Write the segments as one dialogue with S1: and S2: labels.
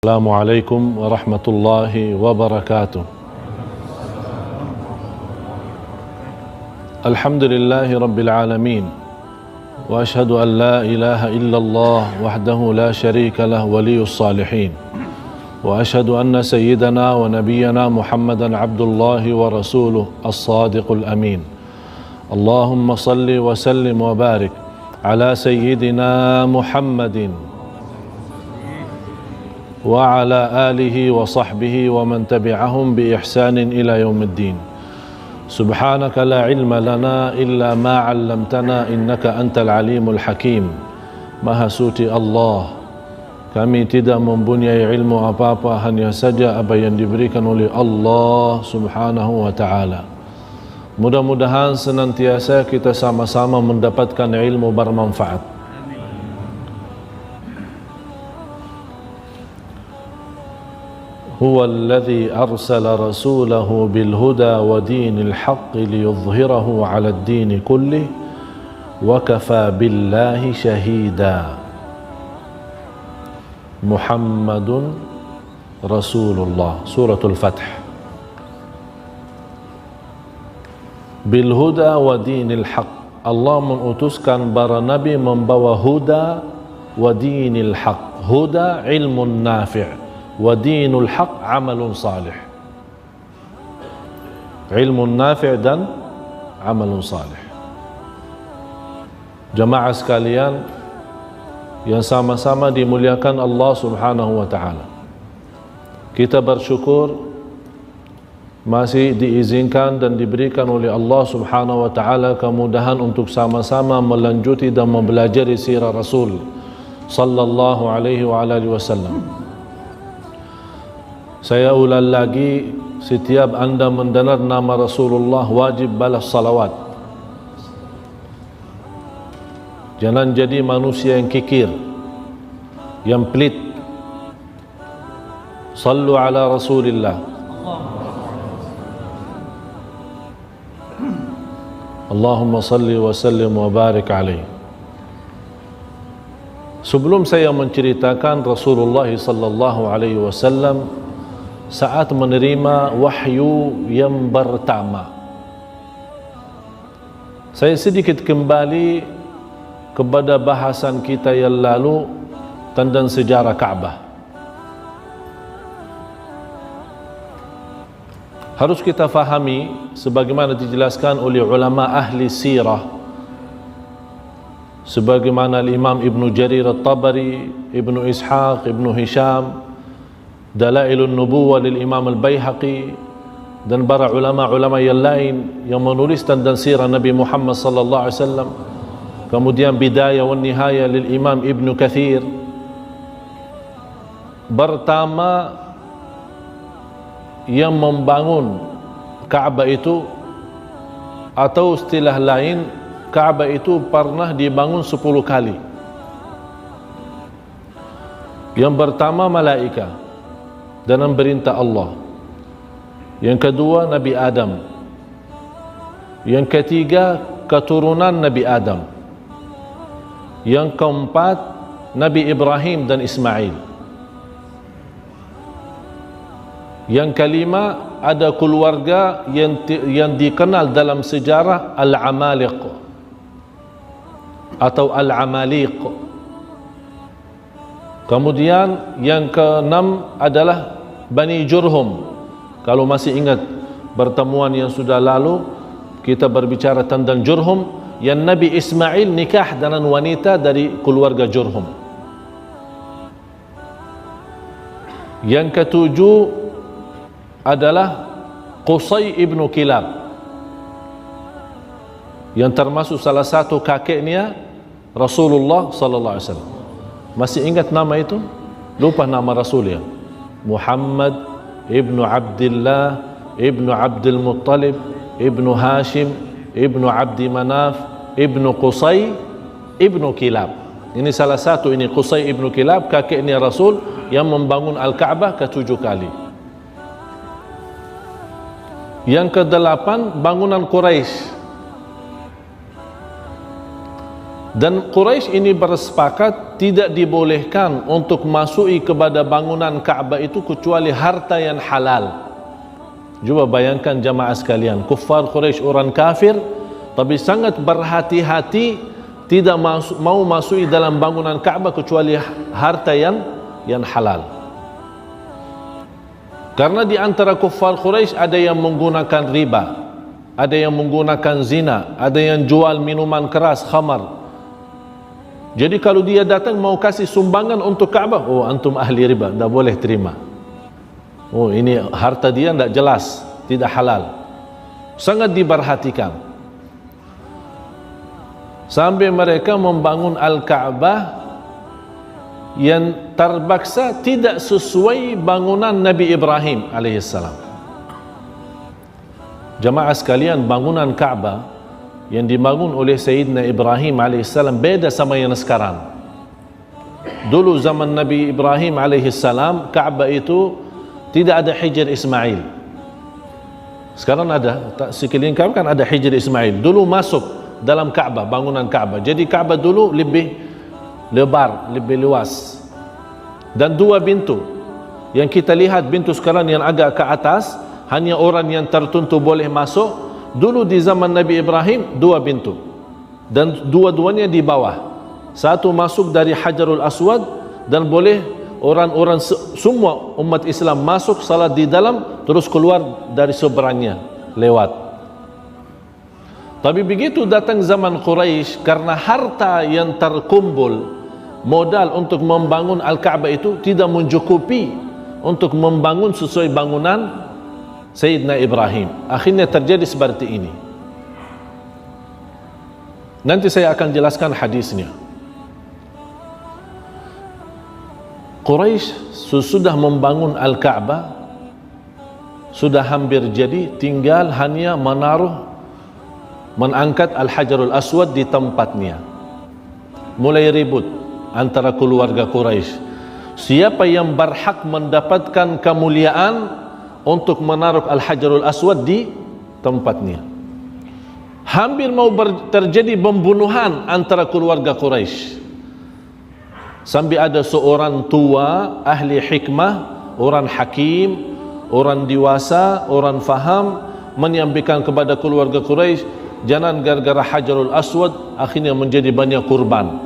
S1: Assalamualaikum warahmatullahi wabarakatuh. Alhamdulillahi rabbil alamin. Wa ashhadu an la ilaha illallah wahdahu la syarika lah waliyus salihin. Wa ashhadu anna sayyidana wa nabiyyana Muhammadan abdullahi wa rasuluh as-sadiqul amin. Allahumma salli wa sallim wa barik ala sayyidina Muhammadin wa ala alihi wa sahbihi wa man tabi'ahum bi ihsanin ila yaumiddin. Subhanaka la ilma lana illa ma 'allamtana innaka antal alimul hakim. Maha suci Allah, kami tidak mempunyai ilmu apa-apa, hanya saja apa yang diberikan oleh Allah Subhanahu wa taala. Mudah-mudahan senantiasa kita sama-sama mendapatkan ilmu bermanfaat. هو الذي أرسل رسوله بالهدى ودين الحق ليظهره على الدين كله وكفى بالله شهيدا. محمد رسول الله. سورة الفتح. بالهدى ودين الحق. Allah mengutuskan para nabi membawa huda wa dinil haq. Huda ilmun nafi'. Wa dinul haq amalun salih. Ilmun nafi' dan amalun salih. Jamaah sekalian yang sama-sama dimuliakan Allah Subhanahu wa taala, kita bersyukur masih diizinkan dan diberikan oleh Allah Subhanahu wa taala kemudahan untuk sama-sama melanjuti dan mempelajari sirah Rasul sallallahu alaihi wa alihi wasallam. Saya ulang lagi, setiap anda mendengar nama Rasulullah wajib balas salawat. Jangan jadi manusia yang kikir, yang pelit. Sallu ala Rasulillah. Allahumma salli wa sallim wa barik alaihi. Sebelum saya menceritakan Rasulullah sallallahu alaihi wasallam saat menerima wahyu yang pertama, saya sedikit kembali kepada bahasan kita yang lalu tentang sejarah Ka'bah. Harus kita fahami sebagaimana dijelaskan oleh ulama ahli sirah, sebagaimana Imam Ibn Jarir At-Tabari, Ibn Ishaq, Ibn Hisham, Dalailun Nubuwah lil Imam Al-Baihaqi, dan para ulama-ulama yang lain yang menulis tentang sirah Nabi Muhammad sallallahu alaihi wasallam. Kemudian Bidayah wan Nihayah lil Imam Ibn Kathir. Pertama yang membangun Ka'bah itu, atau istilah lain, Ka'bah itu pernah dibangun 10 kali. Yang pertama malaikat dengan perintah Allah. Yang kedua Nabi Adam. Yang ketiga keturunan Nabi Adam. Yang keempat Nabi Ibrahim dan Ismail. Yang kelima ada keluarga yang dikenal dalam sejarah Al-Amaliq atau Al-Amaliq. Kemudian yang keenam adalah Bani Jurhum. Kalau masih ingat pertemuan yang sudah lalu, kita berbicara tentang Jurhum, yang Nabi Ismail nikah dengan wanita dari keluarga Jurhum. Yang ketujuh adalah Qusay ibnu Kilab, yang termasuk salah satu kakeknya Rasulullah sallallahu alaihi wasallam. Masih ingat nama itu? Lupa nama Rasul ya. Muhammad ibnu Abdullah ibnu Abdul Muttalib ibnu Hashim ibnu Abdi Manaf ibnu Qusay ibnu Kilab. Ini salah satu, ini Qusay ibnu Kilab, kakeknya Rasul yang membangun Al-Ka'bah ke-7 kali. Yang ke-8 bangunan Quraisy. Dan Quraisy ini bersepakat tidak dibolehkan untuk masuki kepada bangunan Ka'bah itu kecuali harta yang halal. Cuba bayangkan jamaah sekalian, kuffar Quraisy orang kafir tapi sangat berhati-hati tidak mau masuki dalam bangunan Ka'bah kecuali harta yang halal. Karena di antara kuffar Quraisy ada yang menggunakan riba, ada yang menggunakan zina, ada yang jual minuman keras, khamar. Jadi kalau dia datang mau kasih sumbangan untuk Ka'bah, oh antum ahli riba, tidak boleh terima. Oh ini harta dia tidak jelas, tidak halal. Sangat diperhatikan. Sampai mereka membangun Al-Ka'bah yang terpaksa tidak sesuai bangunan Nabi Ibrahim alaihissalam. Jamaah sekalian, bangunan Ka'bah yang dibangun oleh Sayyidina Ibrahim alaihissalam beda sama yang sekarang. Dulu zaman Nabi Ibrahim alaihissalam, Ka'bah itu tidak ada Hijr Ismail. Sekarang ada, sekeliling Ka'bah kan ada Hijr Ismail. Dulu masuk dalam Ka'bah, bangunan Ka'bah. Jadi Ka'bah dulu lebih lebar, lebih luas. Dan dua pintu. Yang kita lihat pintu sekarang yang agak ke atas, hanya orang yang tertentu boleh masuk. Dulu di zaman Nabi Ibrahim dua pintu dan dua-duanya di bawah. Satu masuk dari Hajarul Aswad dan boleh orang-orang semua umat Islam masuk salat di dalam terus keluar dari seberangnya lewat. Tapi begitu datang zaman Quraisy, karena harta yang terkumpul modal untuk membangun Al-Ka'bah itu tidak mencukupi untuk membangun sesuai bangunan Sayyidina Ibrahim. Akhirnya terjadi seperti ini. Nanti saya akan jelaskan hadisnya. Quraisy sesudah membangun Al-Ka'bah sudah hampir jadi, tinggal hanya mengangkat Al-Hajarul Aswad di tempatnya. Mulai ribut antara keluarga Quraisy. Siapa yang berhak mendapatkan kemuliaan untuk menaruh Al-Hajarul Aswad di tempatnya. Hampir mau terjadi pembunuhan antara keluarga Quraisy. Sampai ada seorang tua, ahli hikmah, orang hakim, orang dewasa, orang faham, menyampaikan kepada keluarga Quraisy, jangan gara-gara Hajarul Aswad akhirnya menjadi banyak kurban.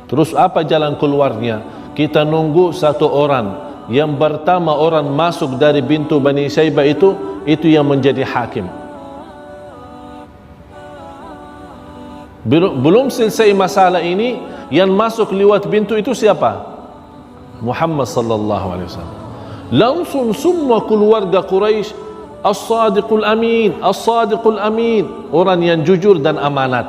S1: Terus apa jalan keluarnya? Kita nunggu satu orang. Yang pertama orang masuk dari pintu Bani Saibah itu yang menjadi hakim. Belum selesai masalah ini, yang masuk lewat pintu itu siapa? Muhammad sallallahu alaihi wasallam. Langsung semua keluarga Quraisy, as-sadiqul amin, as-sadiqul amin, orang yang jujur dan amanat.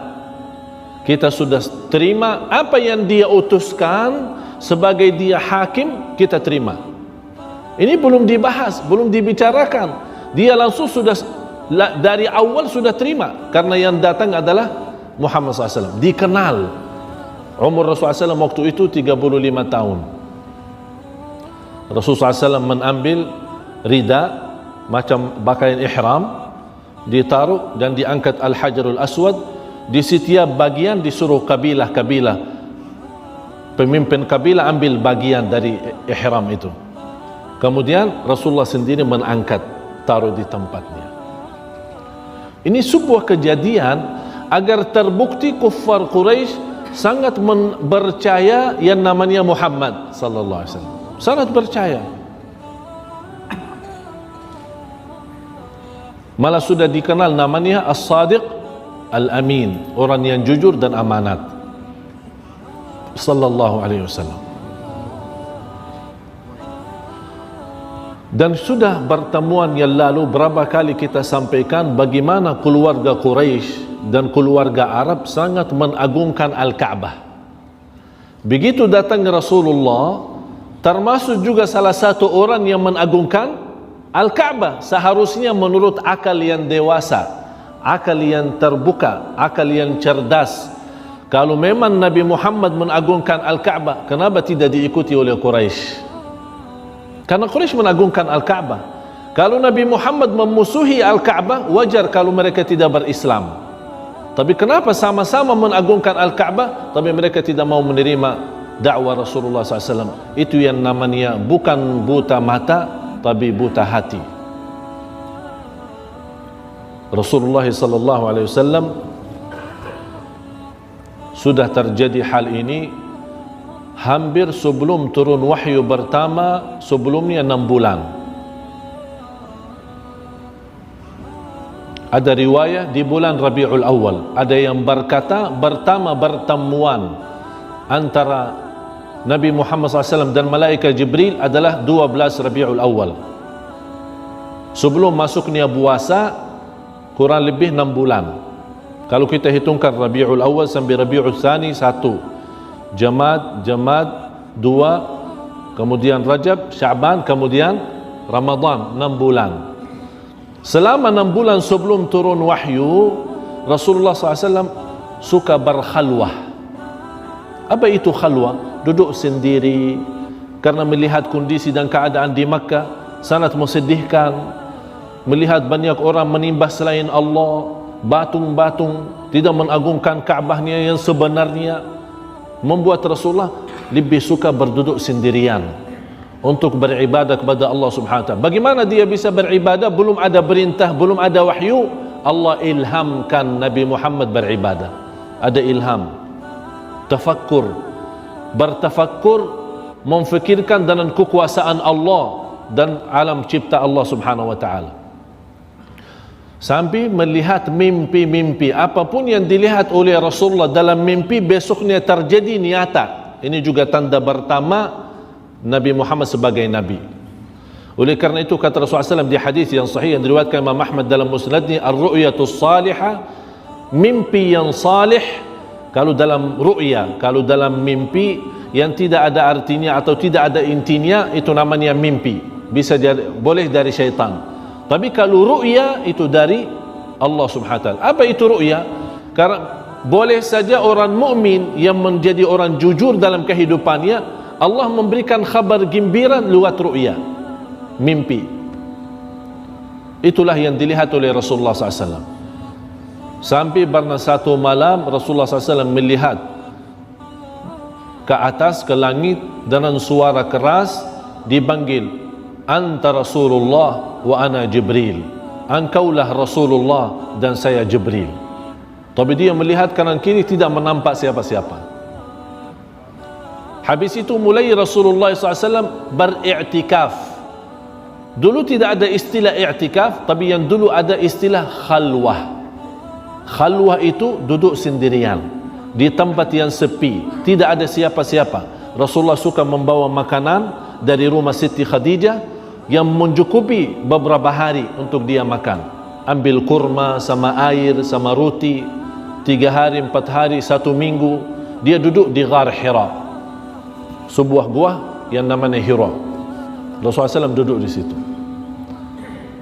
S1: Kita sudah terima apa yang dia utuskan sebagai dia hakim, kita terima. Ini belum dibahas, belum dibicarakan. Dia langsung sudah dari awal sudah terima, karena yang datang adalah Muhammad SAW. Dikenal. Umur Rasulullah SAW waktu itu 35 tahun. Rasulullah SAW mengambil rida macam pakaian ihram, ditaruh dan diangkat Al-Hajarul Aswad. Di setiap bagian disuruh kabilah-kabilah, pemimpin kabilah ambil bagian dari ihram itu. Kemudian Rasulullah sendiri mengangkat, taruh di tempatnya. Ini sebuah kejadian agar terbukti kuffar Quraisy sangat percaya yang namanya Muhammad sallallahu alaihi wasallam. Sangat percaya. Malah sudah dikenal namanya As-Sadiq Al-Amin, orang yang jujur dan amanat. Sallallahu alaihi wasallam. Dan sudah pertemuan yang lalu berapa kali kita sampaikan bagaimana keluarga Quraisy dan keluarga Arab sangat mengagungkan Al-Ka'bah. Begitu datang Rasulullah, termasuk juga salah satu orang yang mengagungkan Al-Ka'bah. Seharusnya menurut akal yang dewasa, akal yang terbuka, akal yang cerdas, kalau memang Nabi Muhammad mengagungkan Al-Ka'bah, kenapa tidak diikuti oleh Quraisy? Karena Quraisy mengagungkan Al-Ka'bah. Kalau Nabi Muhammad memusuhi Al-Ka'bah, wajar kalau mereka tidak berislam. Tapi kenapa sama-sama mengagungkan Al-Kaabah tapi mereka tidak mau menerima dakwah Rasulullah SAW? Itu yang namanya bukan buta mata tapi buta hati. Rasulullah SAW sudah terjadi hal ini hampir sebelum turun wahyu pertama, sebelumnya 6 bulan. Ada riwayat di bulan Rabiul Awal, ada yang berkata pertama pertemuan antara Nabi Muhammad SAW dan malaikat Jibril adalah 12 Rabiul Awal. Sebelum masuknya puasa kurang lebih 6 bulan. Kalau kita hitungkan Rabiul Awal sampai Rabiul Tsani 1, Jamad 2, kemudian Rajab, Sya'ban, kemudian Ramadan, 6 bulan. Selama 6 bulan sebelum turun wahyu, Rasulullah SAW suka berkhalwah. Apa itu khalwah? Duduk sendiri karena melihat kondisi dan keadaan di Makkah sangat mesedihkan. Melihat banyak orang menyembah selain Allah, batung-batung, tidak mengagungkan Kaabahnya yang sebenarnya, membuat Rasulullah lebih suka berduduk sendirian untuk beribadah kepada Allah Subhanahu wa taala. Bagaimana dia bisa beribadah? Belum ada perintah, belum ada wahyu. Allah ilhamkan Nabi Muhammad beribadah. Ada ilham. Tafakkur. Bertafakkur, memfikirkan dengan kekuasaan Allah dan alam cipta Allah Subhanahu wa taala. Sampai melihat mimpi-mimpi, apapun yang dilihat oleh Rasulullah dalam mimpi besoknya terjadi nyata. Ini juga tanda pertama Nabi Muhammad sebagai Nabi. Oleh karena itu kata Rasulullah SAW di hadis yang sahih yang diriwayatkan Imam Ahmad dalam musnadnya, ar-ru'yatus salihah, mimpi yang salih. Kalau dalam ru'ya, kalau dalam mimpi yang tidak ada artinya atau tidak ada intinya, itu namanya mimpi. Bisa jadi, boleh dari syaitan. Tapi kalau ru'ya itu dari Allah Subhanahu wa taala. Apa itu ru'ya? Karena boleh saja orang mukmin yang menjadi orang jujur dalam kehidupannya, Allah memberikan khabar gembira lewat ru'ya, mimpi. Itulah yang dilihat oleh Rasulullah SAW. Sampai pernah satu malam Rasulullah SAW melihat ke atas, ke langit, dengan suara keras dipanggil, anta Rasulullah wa ana Jibril. Engkaulah Rasulullah dan saya Jibril. Tapi dia melihat kanan kiri tidak menampak siapa-siapa. Habis itu mulai Rasulullah SAW beriktikaf. Dulu tidak ada istilah iktikaf, tapi yang dulu ada istilah khalwah. Khalwah itu duduk sendirian di tempat yang sepi, tidak ada siapa-siapa. Rasulullah suka membawa makanan dari rumah Siti Khadijah yang mencukupi beberapa hari untuk dia makan. Ambil kurma sama air sama roti, 3 hari, 4 hari, 1 minggu. Dia duduk di Ghar Hira, sebuah gua yang namanya Hira. Rasulullah SAW duduk di situ.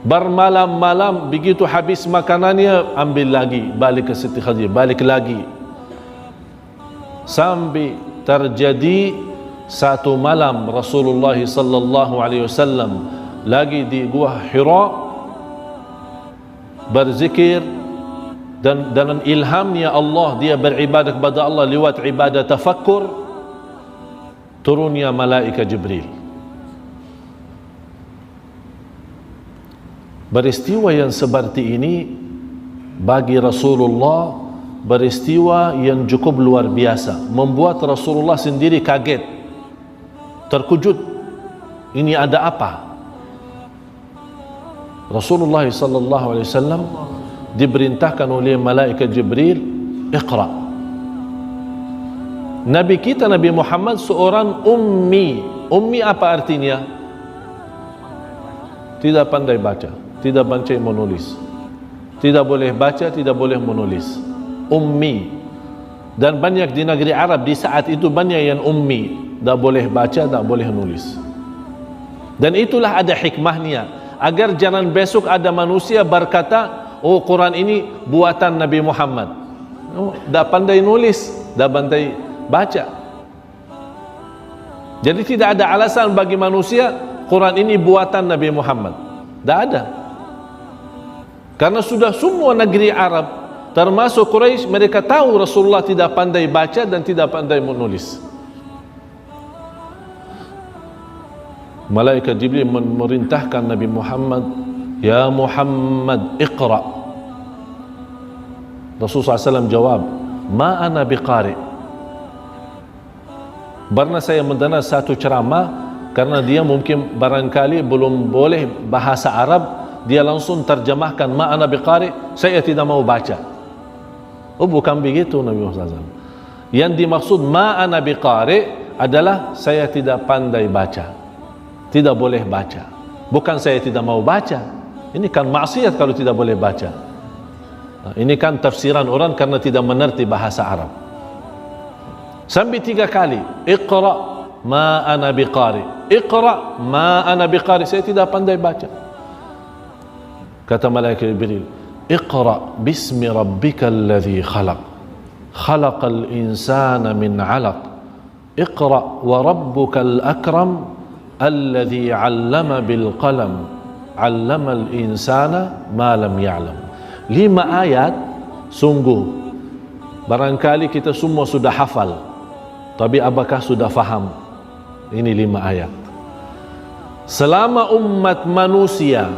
S1: Bermalam-malam, begitu habis makanannya, ambil lagi, balik ke Siti Khadijah, balik lagi. Sampai terjadi satu malam Rasulullah SAW lagi di gua Hira berzikir, dan dengan ilhamnya Allah dia beribadah kepada Allah lewat ibadah tafakkur. Turunnya malaikat Jibril. Peristiwa yang seperti ini bagi Rasulullah peristiwa yang cukup luar biasa, membuat Rasulullah sendiri kaget, terkejut. Ini ada apa? Rasulullah SAW diperintahkan oleh malaikat Jibril, Iqra. Nabi kita Nabi Muhammad seorang ummi. Ummi apa artinya? Tidak pandai baca, tidak pandai menulis, tidak boleh baca, tidak boleh menulis. Ummi. Dan banyak di negeri Arab di saat itu banyak yang ummi, tak boleh baca, tak boleh nulis. Dan itulah ada hikmahnya, agar jangan besok ada manusia berkata, oh Quran ini buatan Nabi Muhammad. Oh, tak pandai nulis, tak pandai baca. Jadi tidak ada alasan bagi manusia Quran ini buatan Nabi Muhammad. Tak ada. Karena sudah semua negeri Arab termasuk Quraisy, mereka tahu Rasulullah tidak pandai baca dan tidak pandai menulis. Malaikat Jibril memerintahkan Nabi Muhammad, "Ya Muhammad, iqra." Rasulullah SAW jawab, "Ma ana biqari." Karena saya mendengar satu ceramah, karena dia mungkin barangkali belum boleh bahasa Arab, dia langsung terjemahkan, "Ma ana biqari," saya tidak mau baca. Oh, bukan begitu Nabi Muhammad SAW. Yang dimaksud "ma ana biqari" adalah saya tidak pandai baca, tidak boleh baca. Bukan saya tidak mau baca. Ini kan maksiat kalau tidak boleh baca. Ini kan tafsiran orang karena tidak mengerti bahasa Arab. Sampai 3 kali, "Iqra ma ana biqari, iqra ma ana biqari," saya tidak pandai baca. Kata malaikat Jibril, "Iqra bismi rabbikal ladzi khalaq, khalaqal insana min 'alaq, iqra wa rabbukal akram alladzi 'allama bil qalam, 'allamal insana ma lam ya'lam." 5 ayat, sungguh barangkali kita semua sudah hafal, tapi apakah sudah faham? Ini 5 ayat. Selama umat manusia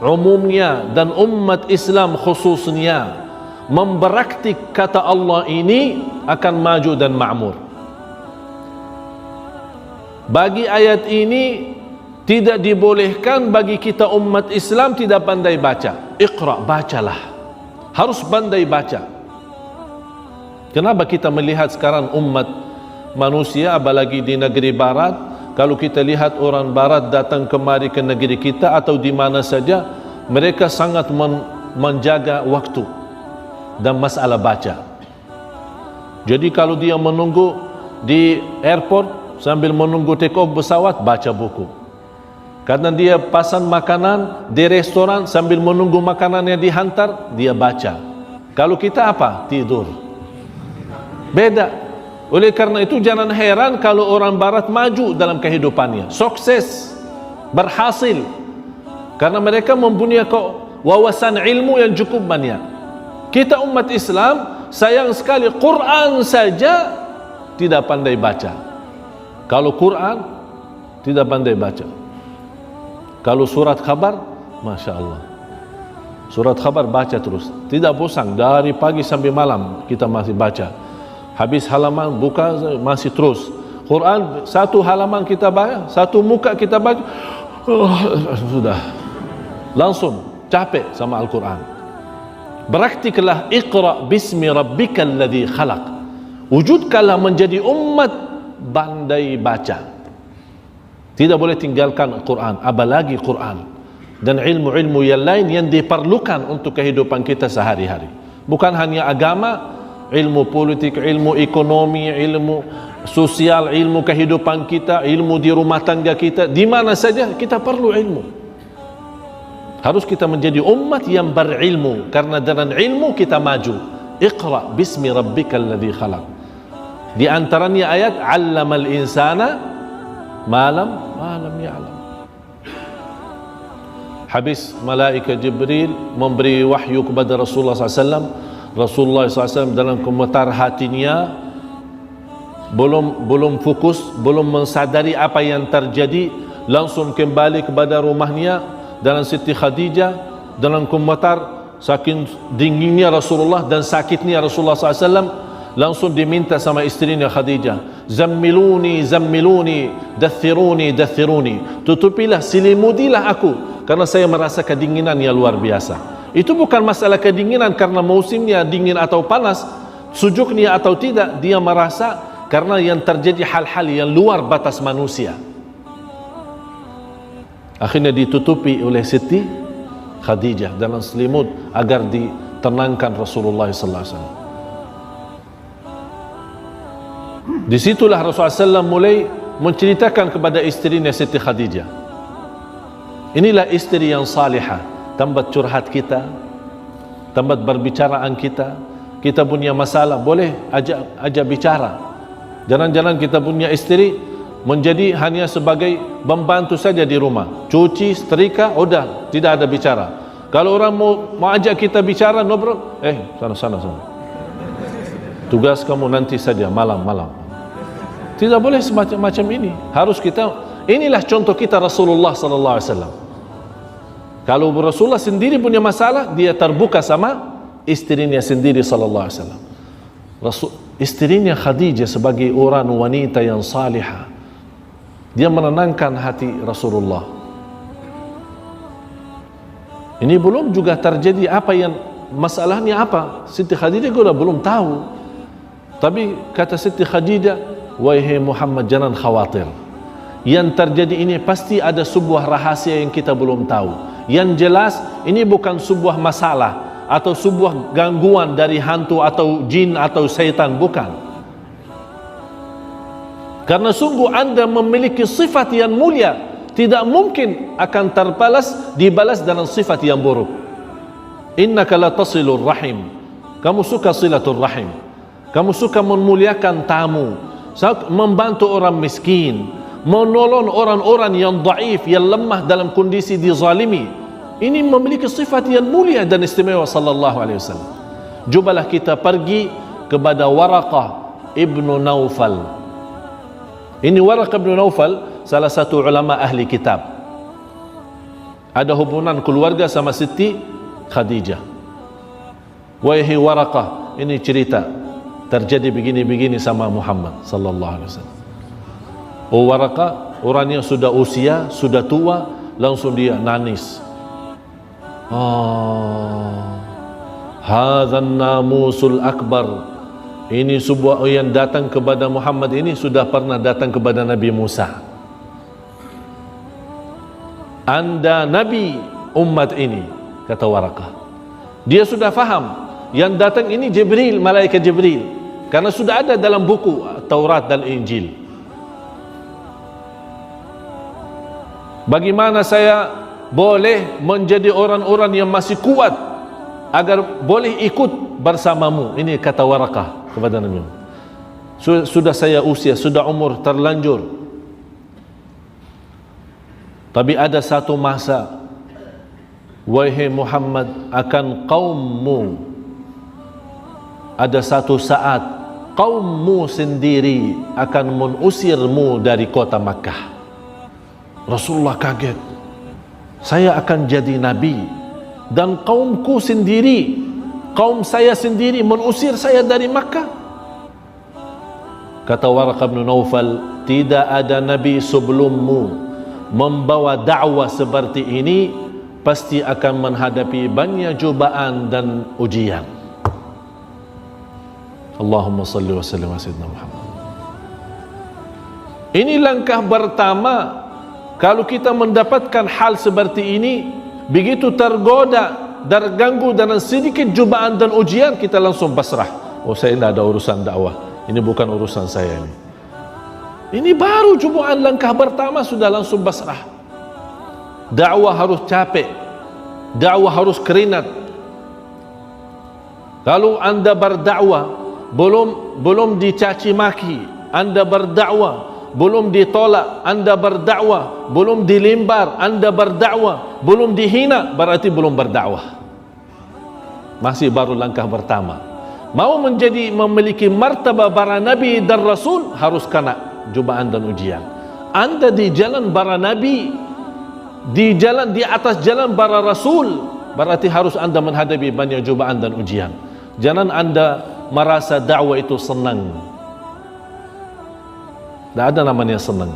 S1: umumnya dan umat Islam khususnya mempraktik kata Allah ini, akan maju dan makmur. Bagi ayat ini tidak dibolehkan bagi kita umat Islam tidak pandai baca. Iqra, bacalah, harus pandai baca. Kenapa kita melihat sekarang umat manusia, apalagi di negeri barat, kalau kita lihat orang barat datang kemari ke negeri kita atau di mana saja, mereka sangat menjaga waktu dan masalah baca. Jadi kalau dia menunggu di airport sambil menunggu take off pesawat, baca buku. Karena dia pesan makanan di restoran sambil menunggu makanannya dihantar, dia baca. Kalau kita apa? Tidur. Beda. Oleh karena itu jangan heran kalau orang barat maju dalam kehidupannya, sukses, berhasil, karena mereka mempunyai wawasan ilmu yang cukup banyak. Kita umat Islam sayang sekali Quran saja tidak pandai baca. Kalau Quran tidak pandai baca. Kalau surat khabar, Masya Allah, surat khabar baca terus, tidak bosan, dari pagi sampai malam kita masih baca. Habis halaman buka masih terus. Quran satu halaman kita baca, satu muka kita baca, sudah langsung capek sama Al-Quran. Beraktiklah, iqra bismi rabbikal ladzi khalaq. Wujudkanlah menjadi umat pandai baca. Tidak boleh tinggalkan Quran, apalagi Quran dan ilmu-ilmu yang lain yang diperlukan untuk kehidupan kita sehari-hari. Bukan hanya agama, ilmu politik, ilmu ekonomi, ilmu sosial, ilmu kehidupan kita, ilmu di rumah tangga kita, di mana saja kita perlu ilmu. Harus kita menjadi umat yang berilmu, karena dengan ilmu kita maju. Iqra bismi rabbikal ladzi khalaq. Di antaranya ayat 'allamal insana malam ya'lam. Habis malaikat Jibril memberi wahyu kepada Rasulullah SAW, Rasulullah SAW dalam gemetar hatinya belum fokus, belum mensadari apa yang terjadi, langsung kembali kepada rumahnya dalam Siti Khadijah dalam gemetar, saking dinginnya Rasulullah dan sakitnya Rasulullah SAW, langsung diminta sama istrinya Khadijah, "Zammiluni, zammiluni, dathiruni, dathiruni." Tutupilah, selimudilah aku, karena saya merasa kedinginan yang luar biasa. Itu bukan masalah kedinginan karena musimnya dingin atau panas, sujuknya atau tidak, dia merasa karena yang terjadi hal-hal yang luar batas manusia. Akhirnya ditutupi oleh Siti Khadijah dalam selimut agar ditenangkan Rasulullah SAW. Disitulah Rasulullah SAW mulai menceritakan kepada istrinya Siti Khadijah. Inilah istri yang salihah, tempat curhat kita, tempat berbicaraan kita. Kita punya masalah, boleh ajak bicara. Jangan-jangan kita punya istri menjadi hanya sebagai pembantu saja di rumah, cuci, setrika, udah, tidak ada bicara. Kalau orang mau ajak kita bicara, ngobrol, sana. Tugas kamu nanti saja, malam. Tidak boleh semacam ini. Harus kita, inilah contoh kita Rasulullah sallallahu alaihi wasallam. Kalau Rasulullah sendiri punya masalah, dia terbuka sama istrinya sendiri sallallahu alaihi wasallam. Istrinya Khadijah sebagai orang wanita yang salihah, dia menenangkan hati Rasulullah. Ini belum juga terjadi apa yang masalahnya apa. Siti Khadijah juga belum tahu. Tapi kata Siti Khadijah, wahai Muhammad, jangan khawatir. Yang terjadi ini pasti ada sebuah rahasia yang kita belum tahu. Yang jelas ini bukan sebuah masalah atau sebuah gangguan dari hantu atau jin atau syaitan, bukan. Karena sungguh anda memiliki sifat yang mulia, tidak mungkin akan dibalas dengan sifat yang buruk. Innaka la tasilur rahim, kamu suka silatul rahim, kamu suka memuliakan tamu, membantu orang miskin, menolong orang-orang yang dhaif, yang lemah dalam kondisi dizalimi. Ini memiliki sifat yang mulia dan istimewa sallallahu alaihi wasallam. Jubalah kita pergi kepada Waraqah ibnu Naufal. Ini Waraqah ibnu Naufal salah satu ulama ahli kitab. Ada hubungan keluarga sama Siti Khadijah. Wahai Waraqah, ini cerita terjadi begini-begini sama Muhammad sallallahu alaihi wasallam. Oh Waraqah, orang yang sudah usia, sudah tua, langsung dia nangis. Hadzan namusul akbar. Ini sebuah yang datang kepada Muhammad ini sudah pernah datang kepada Nabi Musa. Anda Nabi umat ini, kata Waraqah. Dia sudah faham yang datang ini Jibril, malaikat Jibril, karena sudah ada dalam buku Taurat dan Injil. Bagaimana saya boleh menjadi orang-orang yang masih kuat agar boleh ikut bersamamu? Ini kata Waraqah kepada Nabi. Sudah saya usia, sudah umur terlanjur, tapi ada satu masa, wahai Muhammad, akan kaummu, ada satu saat kaummu sendiri akan mengusirmu dari kota Makkah. Rasulullah kaget, saya akan jadi nabi dan kaumku sendiri, kaum saya sendiri mengusir saya dari Makkah. Kata Waraqah bin Naufal, tidak ada nabi sebelummu membawa dakwah seperti ini, pasti akan menghadapi banyak cobaan dan ujian. Allahumma salli wa sallim wa sayyidina Muhammad. Ini langkah pertama. Kalau kita mendapatkan hal seperti ini, begitu tergoda, terganggu dengan sedikit cobaan dan ujian, kita langsung pasrah. Oh, saya tidak ada urusan dakwah, ini bukan urusan saya ini. Ini baru cobaan langkah pertama sudah langsung pasrah. Dakwah harus capek, dakwah harus keringat. Kalau anda berdakwah belum dicaci maki, anda berdakwah belum ditolak, anda berdakwah belum dilimbar, anda berdakwah belum dihina, berarti belum berdakwah. Masih baru langkah pertama. Mau memiliki martabat para nabi dan rasul, harus kena cobaan dan ujian. Anda di jalan para nabi, di atas jalan para rasul, berarti harus anda menghadapi banyak cobaan dan ujian. Jangan anda merasa dakwah itu senang. Tidak ada namanya senang.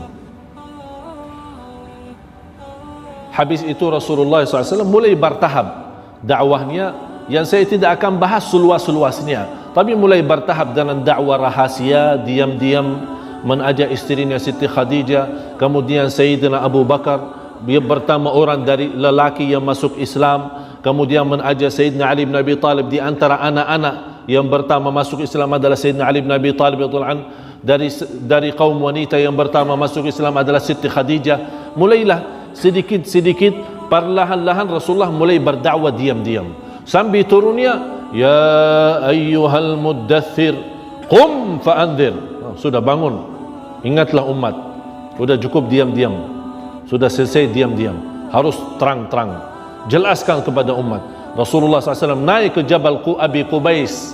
S1: Habis itu Rasulullah SAW mulai bertahap dakwahnya, yang saya tidak akan bahas seluas-luasnya, tapi mulai bertahap dengan dakwah rahasia, diam-diam mengajak istrinya Siti Khadijah, kemudian Sayyidina Abu Bakar, dia pertama orang dari lelaki yang masuk Islam, kemudian mengajak Sayyidina Ali bin Abi Talib. Di antara anak-anak yang pertama masuk Islam adalah Sayyidina Ali bin Abi Talib radhiyallahu anhu. Dari kaum wanita yang pertama masuk Islam adalah Siti Khadijah. Mulailah sedikit-sedikit, perlahan-lahan Rasulullah mulai berdakwah diam-diam, sambil turunnya, ya ayyuhal muddathir qum fa'anzir. Sudah bangun, ingatlah umat. Sudah cukup diam-diam, sudah selesai diam-diam, harus terang-terang. jelaskan kepada umat. Rasulullah SAW naik ke Jabal Abi Qubais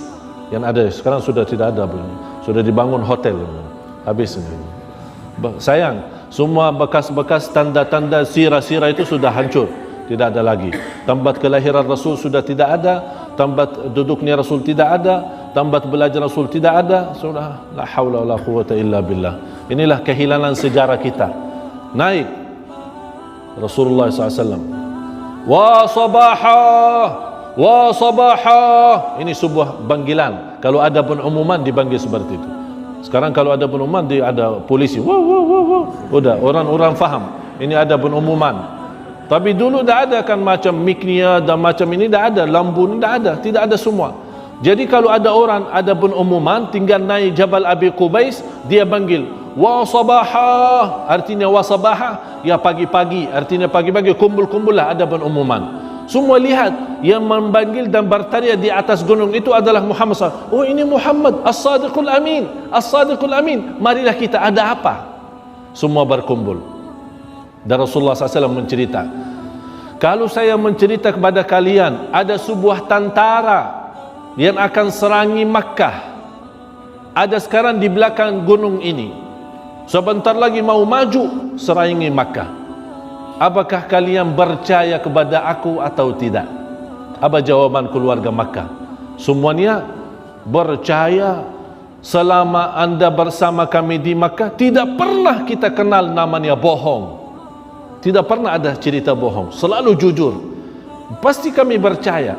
S1: yang ada sekarang sudah tidak ada, sudah dibangun hotel, habis ini. Sayang, semua bekas-bekas tanda-tanda sirah-sirah itu sudah hancur, tidak ada lagi. Tempat kelahiran Rasul sudah tidak ada, tempat duduknya Rasul tidak ada, tempat belajar Rasul tidak ada. Sudah la haula wala quwwata illa billah. Inilah kehilangan sejarah kita. Naik Rasulullah SAW, wa sabaha, wa sabaha. Ini sebuah panggilan. Kalau ada pengumuman dipanggil seperti itu. Sekarang kalau ada pengumuman ada polisi, wow, wow, wow, wow. Udah orang-orang faham ini ada pengumuman. Tapi dulu tidak ada kan macam miknya dan macam ini, tidak ada lampu ini, tidak ada semua. Jadi kalau ada orang ada pengumuman, tinggal naik Jabal Abi Qubais, dia panggil wa sabaha, artinya wa sabaha ya pagi-pagi, artinya pagi-pagi kumpul-kumpullah ada pengumuman. Semua lihat yang memanggil dan bertanya di atas gunung itu adalah Muhammad SAW. Oh, ini Muhammad As-Sadiqul Amin, As-Sadiqul Amin. Marilah kita, ada apa? Semua berkumpul. Dan Rasulullah SAW mencerita, kalau saya mencerita kepada kalian ada sebuah tentara yang akan serangi Makkah, ada sekarang di belakang gunung ini, sebentar lagi mau maju serangi Makkah, apakah kalian percaya kepada aku atau tidak? Apa jawaban keluarga Makkah? Semuanya percaya. Selama anda bersama kami di Makkah, tidak pernah kita kenal namanya bohong. Tidak pernah ada cerita bohong, selalu jujur. Pasti kami percaya.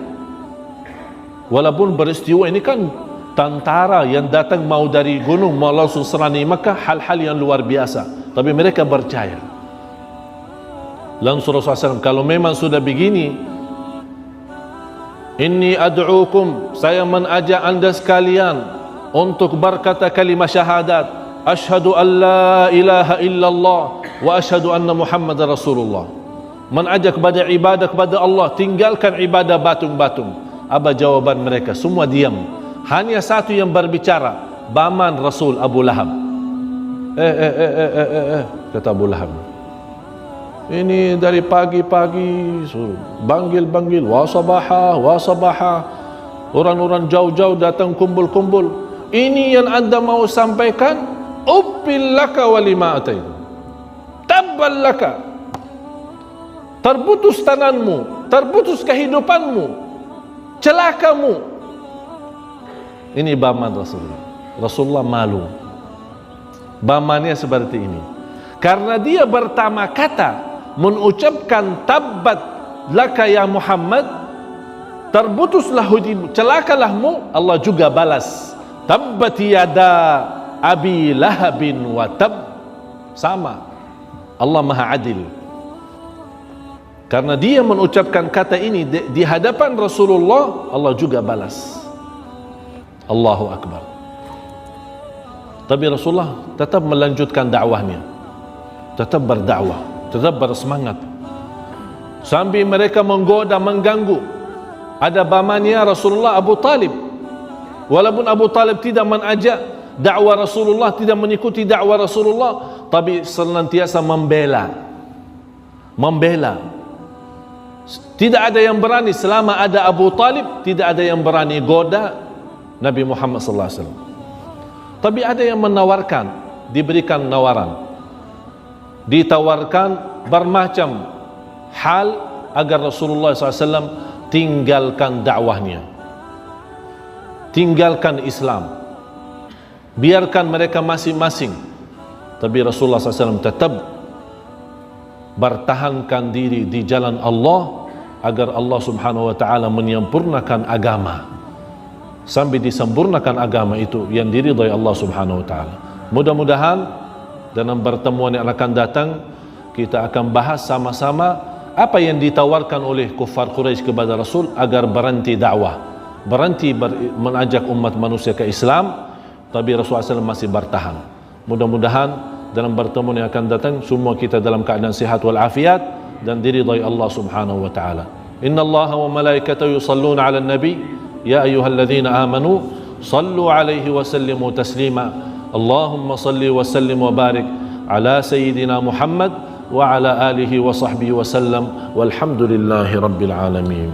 S1: Walaupun peristiwa ini kan tentara yang datang mau dari gunung mau langsung serangi Makkah, hal-hal yang luar biasa, tapi mereka percaya. Langsung Rasulullah SAW, kalau memang sudah begini, inni ad'ukum, saya mengajak anda sekalian untuk berkata kalimat syahadat, asyhadu an la ilaha illallah wa asyhadu anna Muhammad Rasulullah. Mengajak kepada ibadah kepada Allah, tinggalkan ibadah batung-batung. Apa jawaban mereka? Semua diam. Hanya satu yang berbicara, paman Rasul Abu Lahab. Kata Abu Lahab, ini dari pagi-pagi banggil-banggil wa sabaha, wa sabaha. Orang-orang jauh-jauh datang kumpul-kumpul. Ini yang anda mau sampaikan? Uffil laka wa lima ataitu, tabbal laka, terputus tanganmu, terputus kehidupanmu, celakamu. Ini baman Rasulullah. Rasulullah malu bamannya seperti ini, karena dia pertama kata mengucapkan tabbat laka ya Muhammad, terputuslah hidupmu, celakalahmu. Allah juga balas tabbat yada Abi Lahabin wa tab. Sama, Allah maha adil. Karena dia mengucapkan kata ini di hadapan Rasulullah, Allah juga balas. Allahu Akbar. Tapi Rasulullah tetap melanjutkan dakwahnya, tetap berdakwah, tetap bersemangat, sambil mereka menggoda, mengganggu. Ada pamannya Rasulullah, Abu Talib. Walaupun Abu Talib tidak mengajak dakwah Rasulullah, tidak mengikuti dakwah Rasulullah, tapi senantiasa membela. Tidak ada yang berani selama ada Abu Talib, tidak ada yang berani goda Nabi Muhammad SAW. Tapi ada yang menawarkan, diberikan nawaran, ditawarkan bermacam hal agar Rasulullah SAW tinggalkan dakwahnya, tinggalkan Islam, biarkan mereka masing-masing. Tapi Rasulullah SAW tetap bertahankan diri di jalan Allah agar Allah Subhanahu wa ta'ala menyempurnakan agama, sampai disempurnakan agama itu yang diridai Allah Subhanahu wa ta'ala. Mudah-mudahan dalam pertemuan yang akan datang kita akan bahas sama-sama apa yang ditawarkan oleh kufar Quraisy kepada Rasul agar berhenti dakwah, berhenti mengajak umat manusia ke Islam. Tapi Rasulullah SAW masih bertahan. Mudah-mudahan dalam pertemuan yang akan datang semua kita dalam keadaan sihat wal afiat dan diridai Allah Subhanahu wa ta'ala. Inna Allah wa malaikatahu yusalluna 'alan nabi ya ayyuhalladzina amanu sallu 'alaihi wa sallimu taslima. Allahumma salli wa sallim wa barik ala sayyidina Muhammad wa ala alihi wa sahbihi wa sallam walhamdulillahi rabbil alamin.